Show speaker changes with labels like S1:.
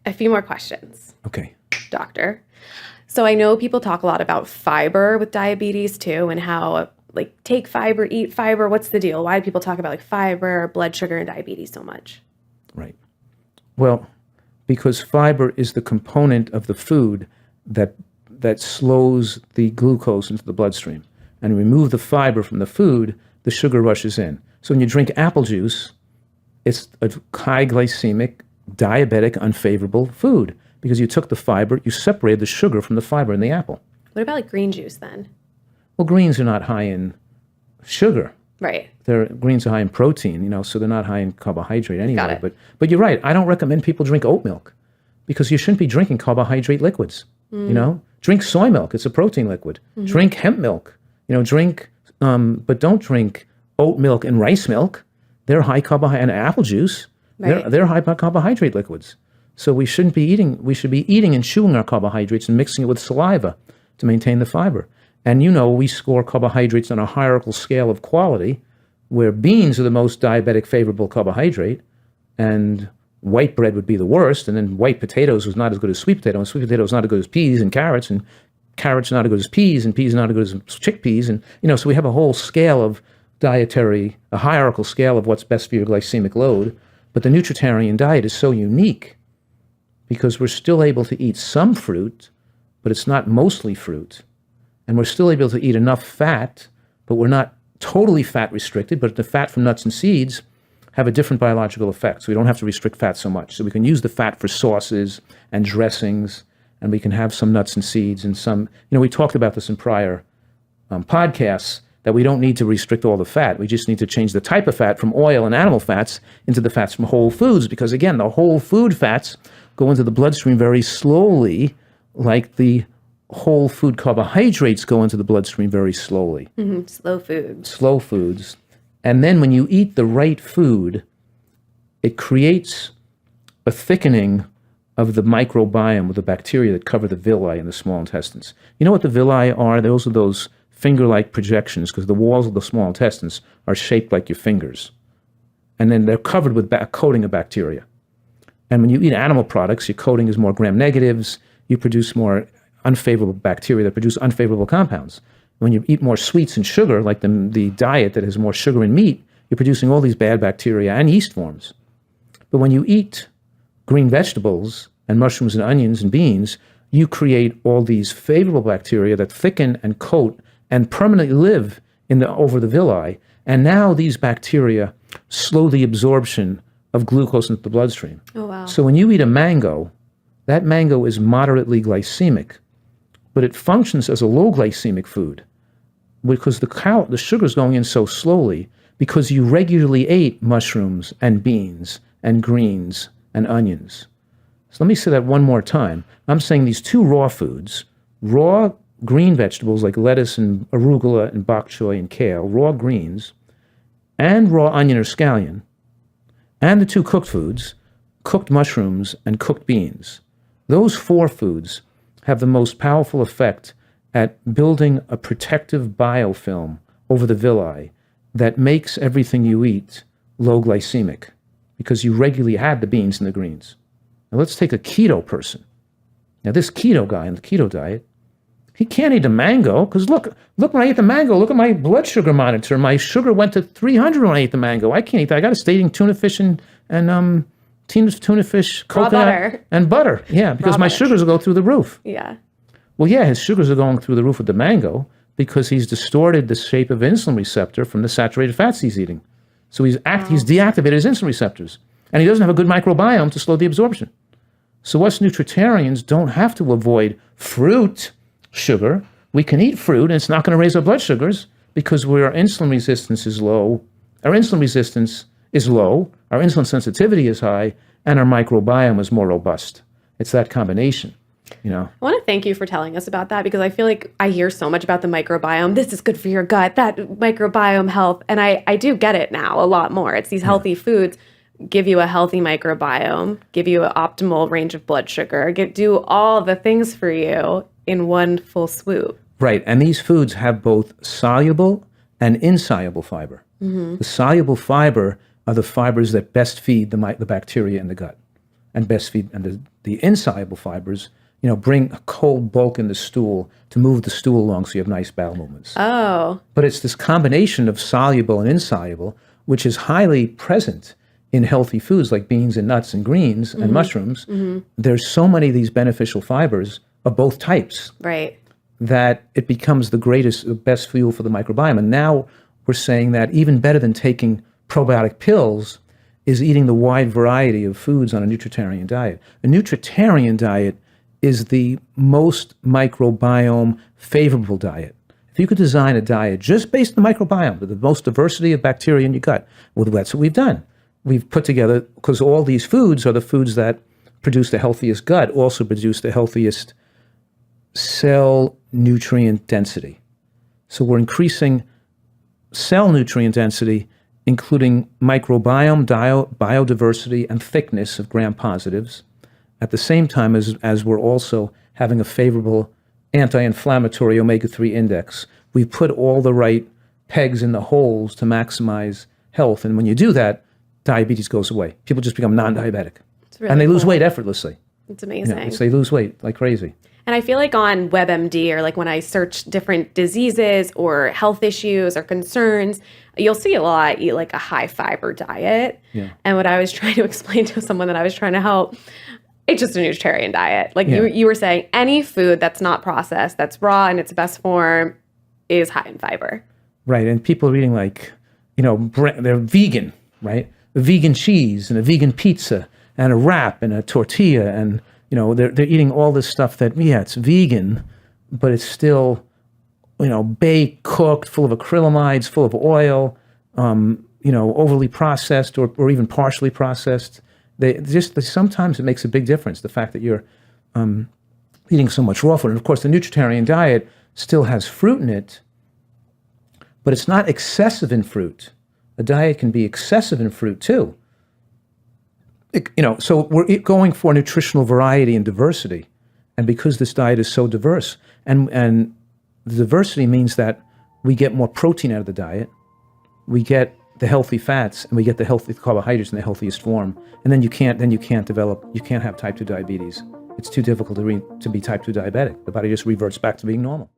S1: A few more questions.
S2: Okay.
S1: Doctor. So I know people talk a lot about fiber with diabetes too, and how like take fiber, eat fiber. What's the deal? Why do people talk about like fiber, blood sugar, and diabetes so much?
S2: Right. Well, because fiber is the component of the food that slows the glucose into the bloodstream. And remove the fiber from the food, the sugar rushes in. So when you drink apple juice, it's a high glycemic, diabetic, unfavorable food because you took the fiber, you separated the sugar from the fiber in the apple.
S1: What about like green juice then?
S2: Well, greens are not high in sugar.
S1: Right.
S2: Greens are high in protein, so they're not high in carbohydrate anyway.
S1: Got it.
S2: But you're right. I don't recommend people drink oat milk because you shouldn't be drinking carbohydrate liquids. Drink soy milk. It's a protein liquid. Drink hemp milk. But don't drink oat milk and rice milk. They're high carbohydrate, and apple juice.
S1: Right.
S2: They're high carbohydrate liquids. So we shouldn't be eating. We should be eating and chewing our carbohydrates and mixing it with saliva to maintain the fiber. And we score carbohydrates on a hierarchical scale of quality, where beans are the most diabetic favorable carbohydrate, and white bread would be the worst, and then white potatoes was not as good as sweet potato, and sweet potato is not as good as peas and carrots are not as good as peas, and peas are not as good as chickpeas, and so we have a whole scale of dietary, a hierarchical scale of what's best for your glycemic load. But the Nutritarian diet is so unique because we're still able to eat some fruit, but it's not mostly fruit. And we're still able to eat enough fat, but we're not totally fat restricted, but the fat from nuts and seeds have a different biological effect. So we don't have to restrict fat so much. So we can use the fat for sauces and dressings, and we can have some nuts and seeds and some, we talked about this in prior podcasts, that we don't need to restrict all the fat. We just need to change the type of fat from oil and animal fats into the fats from whole foods, because again, the whole food fats go into the bloodstream very slowly, like the whole food carbohydrates go into the bloodstream very slowly.
S1: Slow foods.
S2: Slow foods. And then when you eat the right food, it creates a thickening of the microbiome, of the bacteria that cover the villi in the small intestines. You know what the villi are? Those are those finger-like projections, because the walls of the small intestines are shaped like your fingers. And then they're covered with a coating of bacteria. And when you eat animal products, your coating is more gram-negatives. You produce more unfavorable bacteria that produce unfavorable compounds. When you eat more sweets and sugar, like the diet that has more sugar and meat, you're producing all these bad bacteria and yeast forms. But when you eat green vegetables and mushrooms and onions and beans, you create all these favorable bacteria that thicken and coat and permanently live over the villi. And now these bacteria slow the absorption of glucose into the bloodstream.
S1: Oh, wow.
S2: So when you eat a mango, that mango is moderately glycemic, but it functions as a low glycemic food because the sugar is going in so slowly because you regularly ate mushrooms and beans and greens and onions. So let me say that one more time. I'm saying these two raw foods, raw green vegetables like lettuce and arugula and bok choy and kale, raw greens, and raw onion or scallion, and the two cooked foods, cooked mushrooms and cooked beans. Those four foods have the most powerful effect at building a protective biofilm over the villi that makes everything you eat low glycemic because you regularly had the beans and the greens. Now let's take a keto person. Now this keto guy in the keto diet, he can't eat a mango because look when I eat the mango, look at my blood sugar monitor. My sugar went to 300 when I ate the mango. I can't eat that. I got to stay eating tuna fish and tuna fish, coconut, and butter. Yeah, because my sugars will go through the roof.
S1: Yeah.
S2: Well, yeah, his sugars are going through the roof with the mango because he's distorted the shape of insulin receptor from the saturated fats he's eating. So he's deactivated his insulin receptors. And he doesn't have a good microbiome to slow the absorption. So us Nutritarians don't have to avoid fruit, sugar. We can eat fruit, and it's not going to raise our blood sugars because our insulin resistance is low. Our insulin resistance is low, our insulin sensitivity is high, and our microbiome is more robust. It's that combination. I
S1: want to thank you for telling us about that because I feel like I hear so much about the microbiome. This is good for your gut, that microbiome health. And I do get it now a lot more. It's these healthy foods give you a healthy microbiome, give you an optimal range of blood sugar, do all the things for you in one full swoop.
S2: Right. And these foods have both soluble and insoluble fiber. Mm-hmm. The soluble fiber are the fibers that best feed the bacteria in the gut and best feed and the insoluble fibers, bring a cold bulk in the stool to move the stool along so you have nice bowel movements.
S1: Oh.
S2: But it's this combination of soluble and insoluble, which is highly present in healthy foods like beans and nuts and greens and mushrooms. There's so many of these beneficial fibers of both types.
S1: Right.
S2: That it becomes the best fuel for the microbiome. And now we're saying that even better than taking probiotic pills is eating the wide variety of foods on a nutritarian diet. A nutritarian diet is the most microbiome favorable diet. If you could design a diet just based on the microbiome, with the most diversity of bacteria in your gut, well, that's what we've done. We've put together, because all these foods are the foods that produce the healthiest gut, also produce the healthiest cell nutrient density. So we're increasing cell nutrient density, including microbiome, biodiversity, and thickness of gram-positives, at the same time as we're also having a favorable anti-inflammatory omega-3 index. We've put all the right pegs in the holes to maximize health. And when you do that, diabetes goes away. People just become non-diabetic.
S1: Really
S2: and they lose
S1: cool.
S2: weight effortlessly.
S1: It's amazing.
S2: They lose weight like crazy.
S1: And I feel like on WebMD, or like when I search different diseases or health issues or concerns, you'll see a lot eat like a high fiber diet.
S2: Yeah.
S1: And what I was trying to explain to someone that I was trying to help, it's just a nutritarian diet. Like you were saying, any food that's not processed, that's raw in its best form, is high in fiber.
S2: Right. And people are eating they're vegan, right? A vegan cheese and a vegan pizza and a wrap and a tortilla, and they're eating all this stuff that, it's vegan, but it's still, baked, cooked, full of acrylamides, full of oil, overly processed or even partially processed. Sometimes it makes a big difference, the fact that you're eating so much raw food. And of course, the nutritarian diet still has fruit in it, but it's not excessive in fruit. A diet can be excessive in fruit too. So we're going for nutritional variety and diversity. And because this diet is so diverse, and the diversity means that we get more protein out of the diet, we get the healthy fats, and we get the healthy carbohydrates in the healthiest form. And then you can't have type 2 diabetes. It's too difficult to be type 2 diabetic. The body just reverts back to being normal.